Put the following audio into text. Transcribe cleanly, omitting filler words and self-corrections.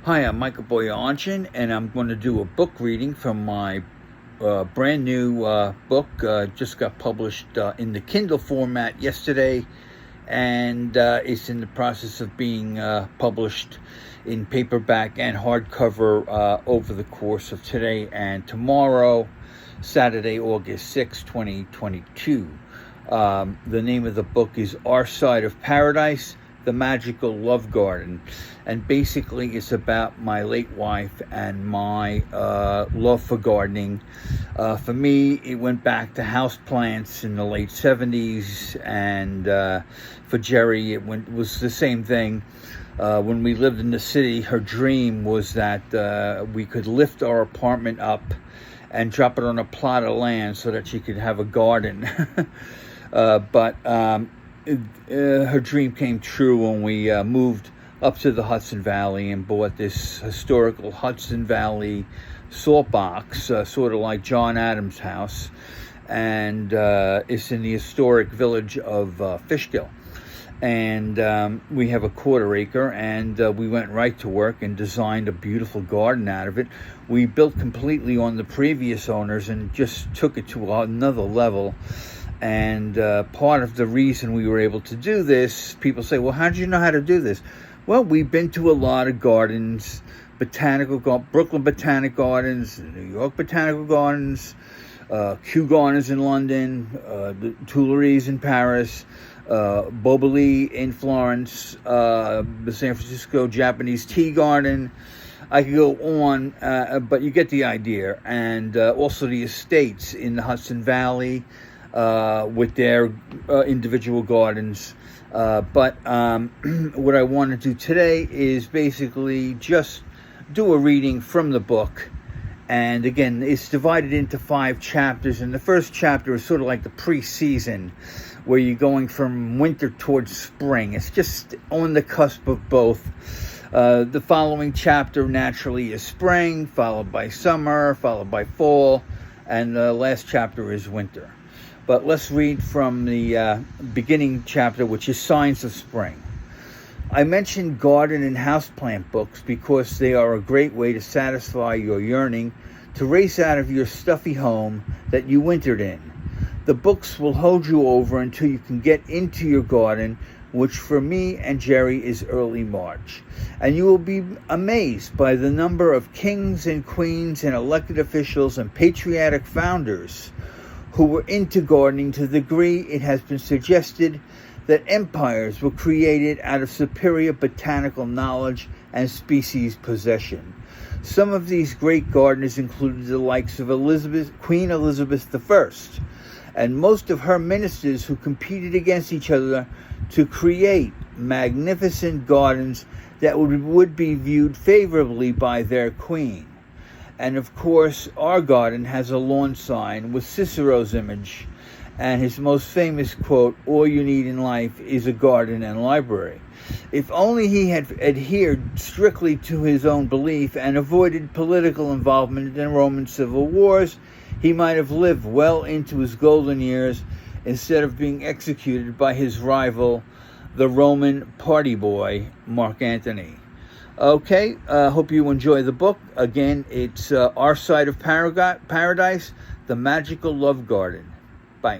Hi, I'm Michael Boyajian, and I'm going to do a book reading from my brand new book. Just got published in the Kindle format yesterday, and it's in the process of being published in paperback and hardcover over the course of today and tomorrow, Saturday, August 6, 2022. The name of the book is Our Side of Paradise, The Magical Love Garden, and basically it's about my late wife and my love for gardening. For me, it went back to houseplants in the late 70s, and for Jerry, it was the same thing. When we lived in the city, her dream was that we could lift our apartment up and drop it on a plot of land so that she could have a garden. But her dream came true when we moved up to the Hudson Valley and bought this historical Hudson Valley salt box, sort of like John Adams' house, and it's in the historic village of Fishkill. And we have a quarter acre, and we went right to work and designed a beautiful garden out of it. We built completely on the previous owners and just took it to another level. And part of the reason we were able to do this, people say, well, how did you know how to do this? Well, we've been to a lot of gardens, Brooklyn Botanic Gardens, New York Botanical Gardens, Kew Gardens in London, the Tuileries in Paris, Boboli in Florence, the San Francisco Japanese Tea Garden. I could go on, but you get the idea. And also the estates in the Hudson Valley, with their individual gardens. But what I want to do today is basically just do a reading from the book. And again, it's divided into 5 chapters. And the first chapter is sort of like the pre-season, where you're going from winter towards spring. It's just on the cusp of both. The following chapter naturally is spring, followed by summer, followed by fall. And the last chapter is winter. But let's read from the beginning chapter, which is Signs of Spring. I mentioned garden and houseplant books because they are a great way to satisfy your yearning to race out of your stuffy home that you wintered in. The books will hold you over until you can get into your garden, which for me and Jerry is early March. And you will be amazed by the number of kings and queens and elected officials and patriotic founders who were into gardening to the degree it has been suggested that empires were created out of superior botanical knowledge and species possession. Some of these great gardeners included the likes of Queen Elizabeth I, and most of her ministers who competed against each other to create magnificent gardens that would be viewed favorably by their queen. And of course, our garden has a lawn sign with Cicero's image and his most famous quote, "All you need in life is a garden and library." If only he had adhered strictly to his own belief and avoided political involvement in the Roman civil wars, he might have lived well into his golden years instead of being executed by his rival, the Roman party boy, Mark Antony. Okay, hope you enjoy the book. Again, it's Our Side of Paradise, The Magical Love Garden. Bye.